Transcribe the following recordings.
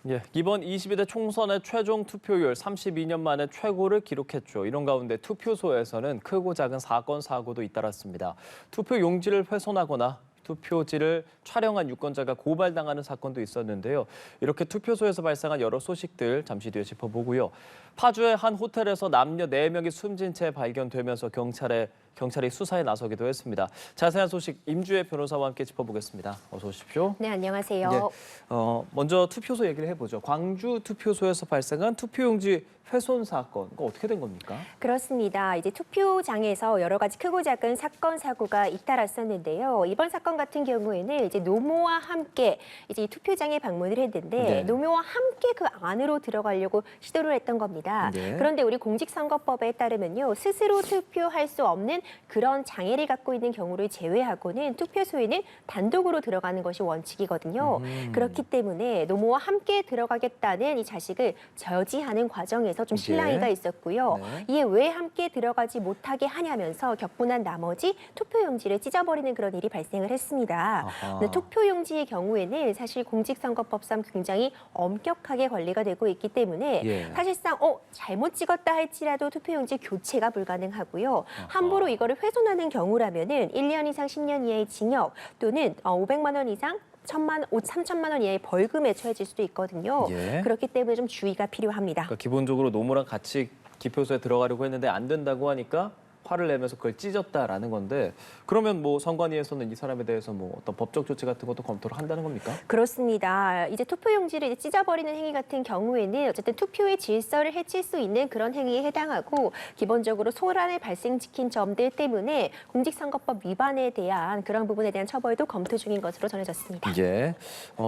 예, 이번 22대 총선의 최종 투표율 32년 만에 최고를 기록했죠. 이런 가운데 투표소에서는 크고 작은 사건, 사고도 잇따랐습니다. 투표 용지를 훼손하거나 투표지를 촬영한 유권자가 고발당하는 사건도 있었는데요. 이렇게 투표소에서 발생한 여러 소식들 잠시 뒤에 짚어보고요. 파주의 한 호텔에서 남녀 4명이 숨진 채 발견되면서 경찰이 수사에 나서기도 했습니다. 자세한 소식 임주혜 변호사와 함께 짚어보겠습니다. 어서 오십시오. 네, 안녕하세요. 네, 먼저 투표소 얘기를 해보죠. 광주 투표소에서 발생한 투표용지 훼손 사건, 이거 어떻게 된 겁니까? 그렇습니다. 이제 투표장에서 여러 가지 크고 작은 사건, 사고가 잇따랐었는데요. 이번 사건 같은 경우에는 이제 노모와 함께 이제 이 투표장에 방문을 했는데 네. 노모와 함께 그 안으로 들어가려고 시도를 했던 겁니다. 네. 그런데 우리 공직선거법에 따르면요. 스스로 투표할 수 없는 그런 장애를 갖고 있는 경우를 제외하고는 투표소에는 단독으로 들어가는 것이 원칙이거든요. 그렇기 때문에 노모와 함께 들어가겠다는 이 자식을 저지하는 과정에서 좀 실랑이가 있었고요. 네. 이에 왜 함께 들어가지 못하게 하냐면서 격분한 나머지 투표용지를 찢어버리는 그런 일이 발생을 했습니다. 근데 투표용지의 경우에는 사실 공직선거법상 굉장히 엄격하게 관리가 되고 있기 때문에 예. 사실상 잘못 찍었다 할지라도 투표용지 교체가 불가능하고요. 함부로 이거를 훼손하는 경우라면은 1년 이상 10년 이하의 징역 또는 500만 원 이상 3천만 원 이하의 벌금에 처해질 수도 있거든요. 예. 그렇기 때문에 좀 주의가 필요합니다. 그러니까 기본적으로 노모랑 같이 기표소에 들어가려고 했는데 안 된다고 하니까 화를 내면서 그걸 찢었다라는 건데 그러면 뭐 선관위에서는 이 사람에 대해서 뭐 어떤 법적 조치 같은 것도 검토를 한다는 겁니까? 그렇습니다. 이제 투표용지를 이제 찢어버리는 행위 같은 경우에는 어쨌든 투표의 질서를 해칠 수 있는 그런 행위에 해당하고 기본적으로 소란을 발생시킨 점들 때문에 공직선거법 위반에 대한 그런 부분에 대한 처벌도 검토 중인 것으로 전해졌습니다. 예.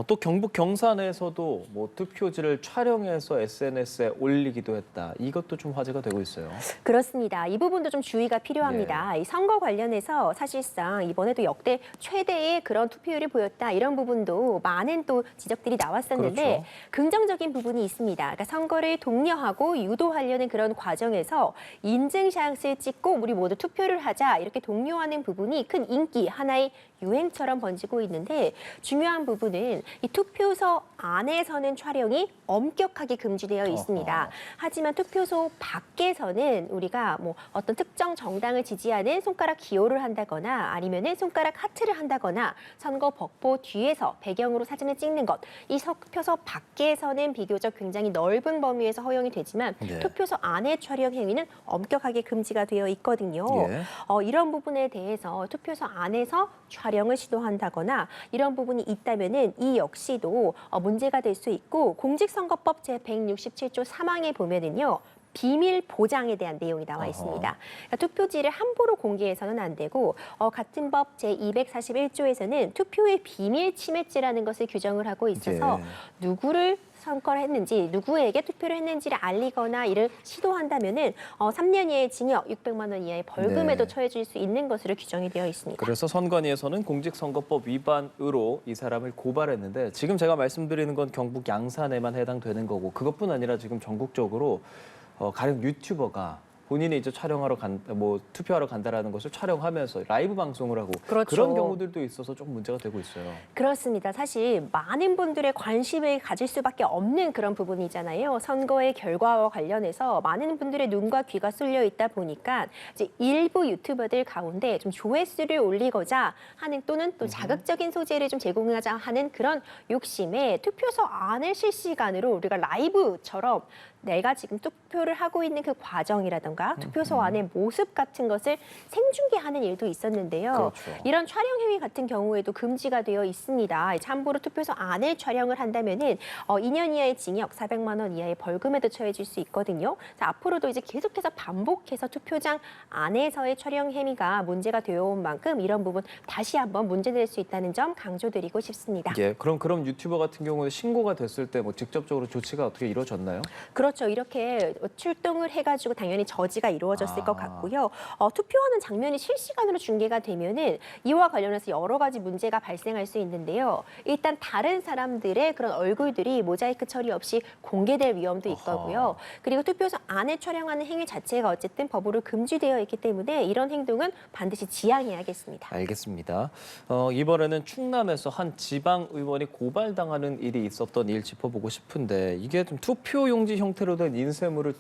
또 경북 경산에서도 뭐 투표지를 촬영해서 SNS에 올리기도 했다. 이것도 좀 화제가 되고 있어요. 그렇습니다. 이 부분도 좀 주의가 필요합니다. 이 선거 관련해서 사실상 이번에도 역대 최대의 그런 투표율을 보였다. 이런 부분도 많은 또 지적들이 나왔었는데 그렇죠. 긍정적인 부분이 있습니다. 그러니까 선거를 독려하고 유도하려는 그런 과정에서 인증샷을 찍고 우리 모두 투표를 하자 이렇게 독려하는 부분이 큰 인기, 하나의 유행처럼 번지고 있는데 중요한 부분은 이 투표소 안에서는 촬영이 엄격하게 금지되어 있습니다. 하지만 투표소 밖에서는 우리가 뭐 어떤 특정 정당을 지지하는 손가락 기호를 한다거나 아니면은 손가락 하트를 한다거나 선거 벽보 뒤에서 배경으로 사진을 찍는 것. 이 투표소 밖에서는 비교적 굉장히 넓은 범위에서 허용이 되지만 네. 투표소 안의 촬영 행위는 엄격하게 금지가 되어 있거든요. 예. 이런 부분에 대해서 투표소 안에서 촬영을 시도한다거나 이런 부분이 있다면은 이 역시도 문제가 될 수 있고 공직선거법 제167조 3항에 보면은요. 비밀 보장에 대한 내용이 나와 있습니다. 그러니까 투표지를 함부로 공개해서는 안 되고 같은 법 제241조에서는 투표의 비밀 침해죄라는 것을 규정을 하고 있어서 누구를 선거를 했는지 누구에게 투표를 했는지를 알리거나 이를 시도한다면은 3년 이하의 징역, 600만 원 이하의 벌금에도 처해질 수 있는 것으로 규정이 되어 있습니다. 그래서 선관위에서는 공직선거법 위반으로 이 사람을 고발했는데 지금 제가 말씀드리는 건 경북 양산에만 해당되는 거고 그것뿐 아니라 지금 전국적으로 가령 유튜버가 본인이 이제 투표하러 간다라는 것을 촬영하면서 라이브 방송을 하고 그렇죠. 그런 경우들도 있어서 좀 문제가 되고 있어요. 그렇습니다. 사실 많은 분들의 관심을 가질 수밖에 없는 그런 부분이잖아요. 선거의 결과와 관련해서 많은 분들의 눈과 귀가 쏠려 있다 보니까 이제 일부 유튜버들 가운데 좀 조회수를 올리고자 하는 또는 또 자극적인 소재를 좀 제공하자 하는 그런 욕심에 투표소 안을 실시간으로 우리가 라이브처럼 내가 지금 투표를 하고 있는 그 과정이라든가 투표소 안의 모습 같은 것을 생중계하는 일도 있었는데요. 그렇죠. 이런 촬영 행위 같은 경우에도 금지가 되어 있습니다. 함부로 투표소 안을 촬영을 한다면은 2년 이하의 징역, 400만 원 이하의 벌금에도 처해질 수 있거든요. 앞으로도 이제 계속해서 반복해서 투표장 안에서의 촬영 행위가 문제가 되어 온 만큼 이런 부분 다시 한번 문제될 수 있다는 점 강조드리고 싶습니다. 예, 그럼 유튜버 같은 경우는 신고가 됐을 때 뭐 직접적으로 조치가 어떻게 이루어졌나요? 그렇죠. 이렇게 출동을 해가지고 당연히 저지가 이루어졌을 것 아. 같고요. 투표하는 장면이 실시간으로 중계가 되면은 이와 관련해서 여러 가지 문제가 발생할 수 있는데요. 일단 다른 사람들의 그런 얼굴들이 모자이크 처리 없이 공개될 위험도 있거고요. 그리고 투표소 안에 촬영하는 행위 자체가 어쨌든 법으로 금지되어 있기 때문에 이런 행동은 반드시 지양해야겠습니다. 알겠습니다. 이번에는 충남에서 한 지방 의원이 고발당하는 일이 있었던 일 짚어보고 싶은데 이게 좀 투표용지 형태로 된 인쇄물을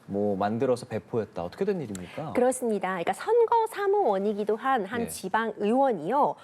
만들어서 배포했다. 어떻게 된 일입니까? 그렇습니다. 그러니까 선거 사무원이기도 한 네. 지방 의원이요.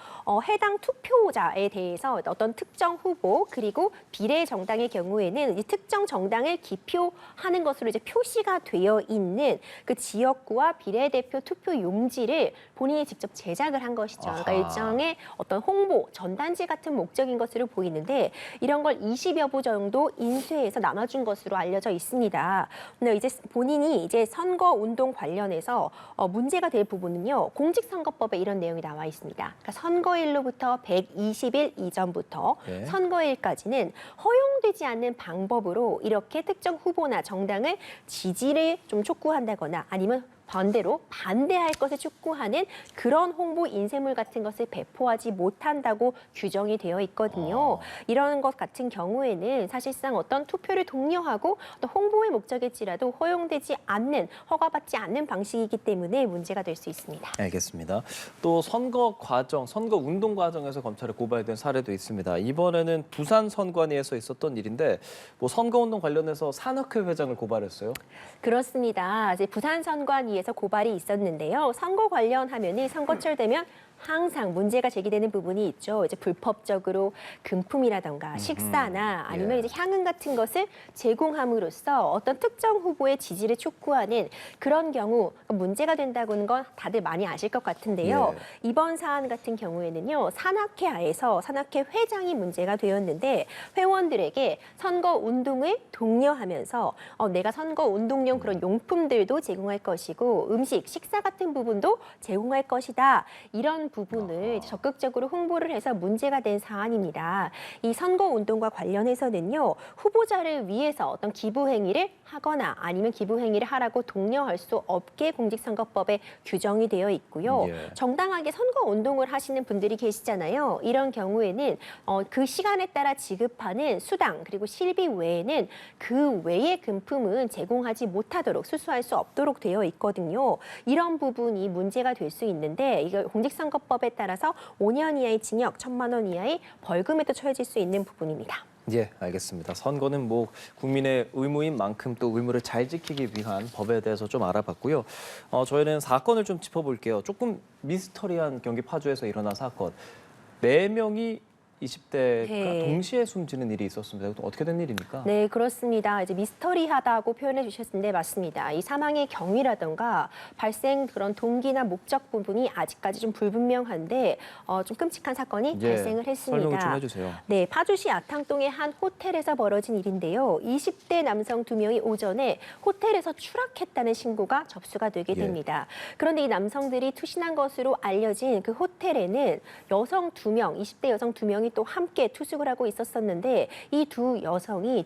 해당 투표자에 대해서 어떤 특정 후보 그리고 비례 정당의 경우에는 이 특정 정당을 기표하는 것으로 이제 표시가 되어 있는 그 지역구와 비례대표 투표 용지를 본인이 직접 제작을 한 것이죠. 그러니까 아하. 일정의 어떤 홍보, 전단지 같은 목적인 것으로 보이는데 이런 걸 20여 부 정도 인쇄해서 남아준 것으로 알려져 있습니다. 근데 이제 본인이 이제 선거 운동 관련해서 문제가 될 부분은요. 공직선거법에 이런 내용이 나와 있습니다. 그러니까 선거일로부터 120일 이전부터 네. 선거일까지는 허용되지 않는 방법으로 이렇게 특정 후보나 정당을 지지를 좀 촉구한다거나 아니면 반대로 반대할 것을 촉구하는 그런 홍보 인쇄물 같은 것을 배포하지 못한다고 규정이 되어 있거든요. 이런 것 같은 경우에는 사실상 어떤 투표를 독려하고 또 홍보의 목적일지라도 허용되지 않는, 허가받지 않는 방식이기 때문에 문제가 될 수 있습니다. 알겠습니다. 또 선거 과정, 선거 운동 과정에서 검찰에 고발된 사례도 있습니다. 이번에는 부산 선관위에서 있었던 일인데 선거 운동 관련해서 산악회 회장을 고발했어요. 그렇습니다. 이제 부산 선관위에서 고발이 있었는데요. 선거 관련하면은 선거철 되면 항상 문제가 제기되는 부분이 있죠. 이제 불법적으로 금품이라던가 식사나 아니면 예. 이제 향응 같은 것을 제공함으로써 어떤 특정 후보의 지지를 촉구하는 그런 경우 문제가 된다고는 건 다들 많이 아실 것 같은데요. 이번 사안 같은 경우에는요. 산악회 하에서 산악회 회장이 문제가 되었는데 회원들에게 선거 운동을 독려하면서 내가 선거 운동용 그런 용품들도 제공할 것이고 음식, 식사 같은 부분도 제공할 것이다. 이런 부분을 이제 적극적으로 홍보를 해서 문제가 된 사안입니다. 이 선거 운동과 관련해서는요. 후보자를 위해서 어떤 기부 행위를 하거나 아니면 기부 행위를 하라고 독려할 수 없게 공직선거법에 규정이 되어 있고요. 예. 정당하게 선거 운동을 하시는 분들이 계시잖아요. 이런 경우에는 그 시간에 따라 지급하는 수당 그리고 실비 외에는 그 외의 금품은 제공하지 못하도록 수수할 수 없도록 되어 있거든요. 이런 부분이 문제가 될 수 있는데 이거 공직선거법에 따라서 5년 이하의 징역, 1,000만 원 이하의 벌금에도 처해질 수 있는 부분입니다. 예, 알겠습니다. 선거는 국민의 의무인 만큼 또 의무를 잘 지키기 위한 법에 대해서 좀 알아봤고요. 저희는 사건을 좀 짚어볼게요. 조금 미스터리한 경기 파주에서 일어난 사건. 4명이 20대가 네. 동시에 숨지는 일이 있었습니다. 어떻게 된 일입니까? 네, 그렇습니다. 이제 미스터리하다고 표현해 주셨는데 맞습니다. 이 사망의 경위라던가 발생 그런 동기나 목적 부분이 아직까지 좀 불분명한데 좀 끔찍한 사건이 발생을 했습니다. 설명을 좀 해주세요. 네, 파주시 아탕동의 한 호텔에서 벌어진 일인데요. 20대 남성 2명이 오전에 호텔에서 추락했다는 신고가 접수가 되게 됩니다. 그런데 이 남성들이 투신한 것으로 알려진 그 호텔에는 여성 2명, 20대 여성 2명이 또 함께 투숙을 하고 있었었는데 이 두 여성이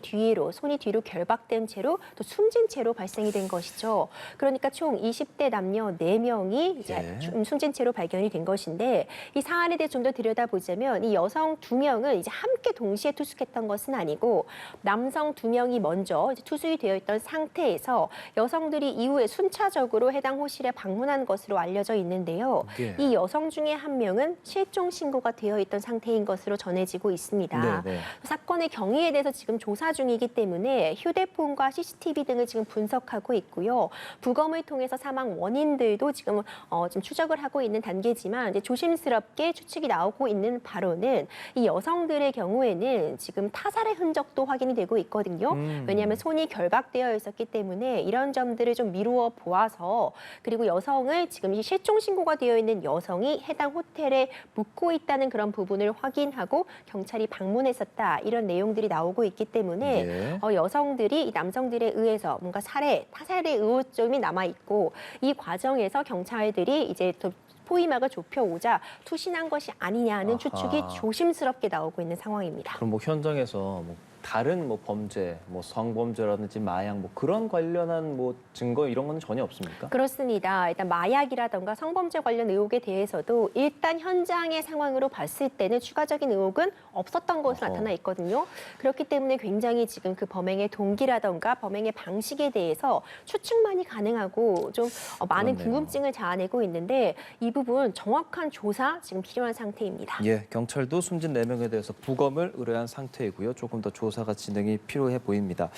손이 뒤로 결박된 채로 또 숨진 채로 발생이 된 것이죠. 그러니까 총 20대 남녀 4명이 이제 숨진 채로 발견이 된 것인데 이 사안에 대해 좀 더 들여다보자면 이 여성 2명은 이제 함께 동시에 투숙했던 것은 아니고 남성 2명이 먼저 이제 투숙이 되어 있던 상태에서 여성들이 이후에 순차적으로 해당 호실에 방문한 것으로 알려져 있는데요. 이 여성 중에 한 명은 실종 신고가 되어 있던 상태인 것으로 전해지고 있습니다. 사건의 경위에 대해서 지금 조사 중이기 때문에 휴대폰과 CCTV 등을 지금 분석하고 있고요. 부검을 통해서 사망 원인들도 지금 좀 추적을 하고 있는 단계지만 이제 조심스럽게 추측이 나오고 있는 바로는 이 여성들의 경우에는 지금 타살의 흔적도 확인이 되고 있거든요. 왜냐하면 손이 결박되어 있었기 때문에 이런 점들을 좀 미루어 보아서 그리고 여성을 지금 이 실종 신고가 되어 있는 여성이 해당 호텔에 묵고 있다는 그런 부분을 확인하고 경찰이 방문했었다 이런 내용들이 나오고 있기 때문에 여성들이 이 남성들에 의해서 뭔가 타살의 의혹점이 남아 있고 이 과정에서 경찰들이 이제 또 포위막을 좁혀오자 투신한 것이 아니냐는 추측이 조심스럽게 나오고 있는 상황입니다. 그럼 현장에서 다른 뭐 범죄, 뭐 성범죄라든지 마약 뭐 그런 관련한 뭐 증거 이런 건 전혀 없습니까? 그렇습니다. 일단 마약이라던가 성범죄 관련 의혹에 대해서도 일단 현장의 상황으로 봤을 때는 추가적인 의혹은 없었던 것으로 나타나 있거든요. 그렇기 때문에 굉장히 지금 그 범행의 동기라던가 범행의 방식에 대해서 추측만이 가능하고 좀 많은 그렇네요. 궁금증을 자아내고 있는데 이 부분 정확한 조사 지금 필요한 상태입니다. 예, 경찰도 숨진 4명에 대해서 부검을 의뢰한 상태이고요. 조금 더 조사가 진행이 필요해 보입니다.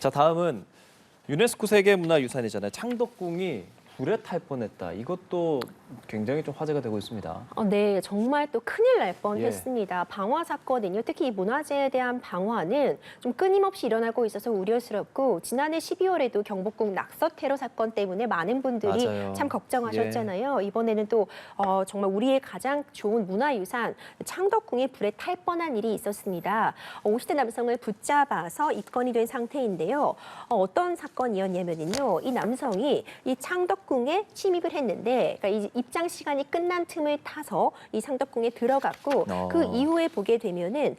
자, 다음은 유네스코 세계문화유산이잖아요. 창덕궁이 불에 탈 뻔했다. 이것도 굉장히 좀 화제가 되고 있습니다. 네, 정말 또 큰일 날 예. 뻔했습니다. 방화 사건은요, 특히 이 문화재에 대한 방화는 좀 끊임없이 일어나고 있어서 우려스럽고 지난해 12월에도 경복궁 낙서 테러 사건 때문에 많은 분들이 맞아요. 참 걱정하셨잖아요. 이번에는 또 정말 우리의 가장 좋은 문화유산 창덕궁이 불에 탈 뻔한 일이 있었습니다. 50대 남성을 붙잡아서 입건이 된 상태인데요. 어떤 사건이었냐면요, 이 남성이 이 창덕궁에 침입을 했는데, 그러니까 이 입장 시간이 끝난 틈을 타서 이 창덕궁에 들어갔고 그 이후에 보게 되면은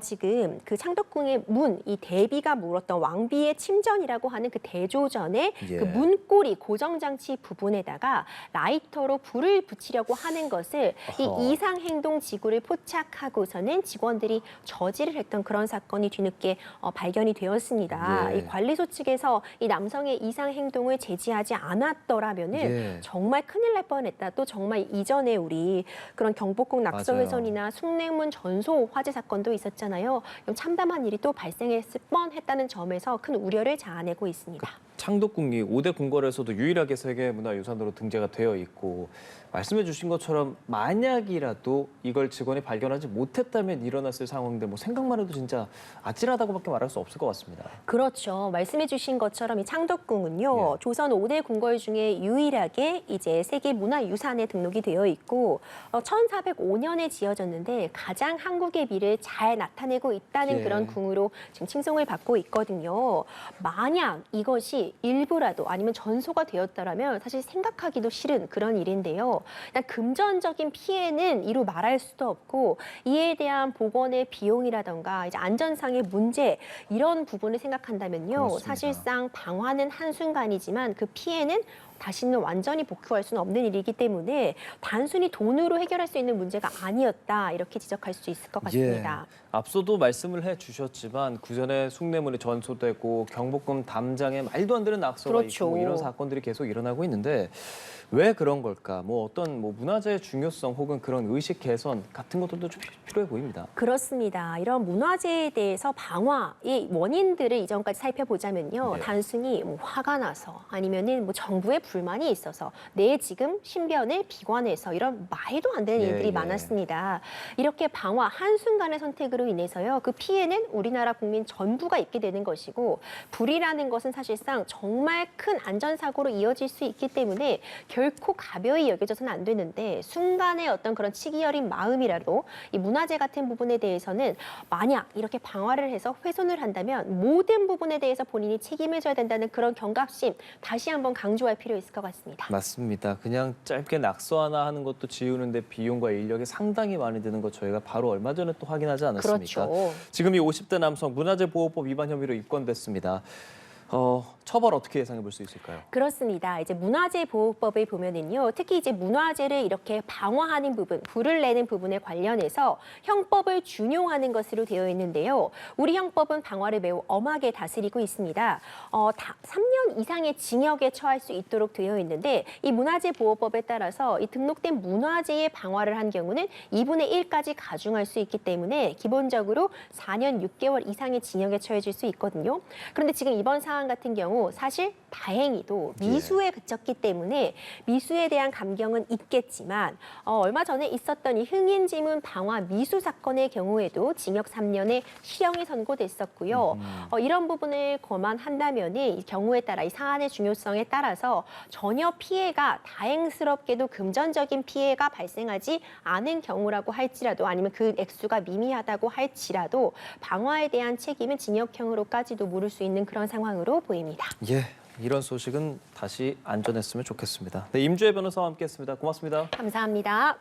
지금 그 창덕궁의 문, 이 대비가 물었던 왕비의 침전이라고 하는 그 대조전에 예. 그 문고리 고정장치 부분에다가 라이터로 불을 붙이려고 하는 것을 어허. 이 이상 행동 지구를 포착하고서는 직원들이 저지를 했던 그런 사건이 뒤늦게 발견이 되었습니다. 예. 이 관리소 측에서 이 남성의 이상 행동을 제지하지 않았더라면은 예. 정말 큰일 날 뻔했다. 또 정말 이전에 우리 그런 경복궁 낙서훼손이나 숭례문 전소 화재 사건도 있었잖아요. 좀 참담한 일이 또 발생했을 뻔했다는 점에서 큰 우려를 자아내고 있습니다. 창덕궁이 5대 궁궐에서도 유일하게 세계문화유산으로 등재가 되어 있고 말씀해 주신 것처럼 만약이라도 이걸 직원이 발견하지 못했다면 일어났을 상황인데 뭐 생각만 해도 진짜 아찔하다고밖에 말할 수 없을 것 같습니다. 그렇죠. 말씀해 주신 것처럼 이 창덕궁은요. 예. 조선 5대 궁궐 중에 유일하게 이제 세계문화유산에 등록이 되어 있고 1405년에 지어졌는데 가장 한국의 미를 잘 나타내고 있다는 예. 그런 궁으로 지금 칭송을 받고 있거든요. 만약 이것이 일부라도 아니면 전소가 되었다라면 사실 생각하기도 싫은 그런 일인데요. 일단 금전적인 피해는 이루 말할 수도 없고 이에 대한 복원의 비용이라던가 이제 안전상의 문제 이런 부분을 생각한다면요. 그렇습니다. 사실상 방화는 한순간이지만 그 피해는 다시는 완전히 복구할 수는 없는 일이기 때문에 단순히 돈으로 해결할 수 있는 문제가 아니었다 이렇게 지적할 수 있을 것 같습니다. 예. 앞서도 말씀을 해주셨지만 그전에 숭례문이 전소되고 경복궁 담장에 말도 안 되는 낙서가 그렇죠. 있고 뭐 이런 사건들이 계속 일어나고 있는데 왜 그런 걸까? 뭐 어떤 뭐 문화재의 중요성 혹은 그런 의식 개선 같은 것들도 좀 필요해 보입니다. 그렇습니다. 이런 문화재에 대해서 방화의 원인들을 이전까지 살펴보자면요. 네. 단순히 뭐 화가 나서 아니면은 뭐 정부에 불만이 있어서 내 지금 신변을 비관해서 이런 말도 안 되는 예, 일들이 예. 많았습니다. 이렇게 방화 한순간의 선택으로 인해서요. 그 피해는 우리나라 국민 전부가 입게 되는 것이고 불이라는 것은 사실상 정말 큰 안전사고로 이어질 수 있기 때문에 결코 가벼이 여겨져서는 안 되는데 순간의 어떤 그런 치기 어린 마음이라도 이 문화재 같은 부분에 대해서는 만약 이렇게 방화를 해서 훼손을 한다면 모든 부분에 대해서 본인이 책임을 져야 된다는 그런 경각심 다시 한번 강조할 필요 있을 것 같습니다. 맞습니다. 그냥 짧게 낙서 하나 하는 것도 지우는데 비용과 인력이 상당히 많이 드는 것 저희가 바로 얼마 전에 또 확인하지 않았습니까? 그렇죠. 지금 이 50대 남성 문화재보호법 위반 혐의로 입건됐습니다. 처벌 어떻게 예상해 볼 수 있을까요? 그렇습니다. 이제 문화재보호법을 보면은요, 특히 이제 문화재를 이렇게 방화하는 부분, 불을 내는 부분에 관련해서 형법을 준용하는 것으로 되어 있는데요. 우리 형법은 방화를 매우 엄하게 다스리고 있습니다. 3년 이상의 징역에 처할 수 있도록 되어 있는데 이 문화재보호법에 따라서 이 등록된 문화재의 방화를 한 경우는 2분의 1까지 가중할 수 있기 때문에 기본적으로 4년 6개월 이상의 징역에 처해질 수 있거든요. 그런데 지금 이번 사안 같은 경우 사실 다행히도 미수에 그쳤기 때문에 미수에 대한 감경은 있겠지만 얼마 전에 있었던 이 흥인지문 방화 미수 사건의 경우에도 징역 3년의 실형이 선고됐었고요. 이런 부분을 감안한다면 이 경우에 따라 이 사안의 중요성에 따라서 전혀 피해가 다행스럽게도 금전적인 피해가 발생하지 않은 경우라고 할지라도 아니면 그 액수가 미미하다고 할지라도 방화에 대한 책임은 징역형으로까지도 물을 수 있는 그런 상황으로 보입니다. 예, 이런 소식은 다시 안전했으면 좋겠습니다. 네, 임주혜 변호사와 함께했습니다. 고맙습니다. 감사합니다.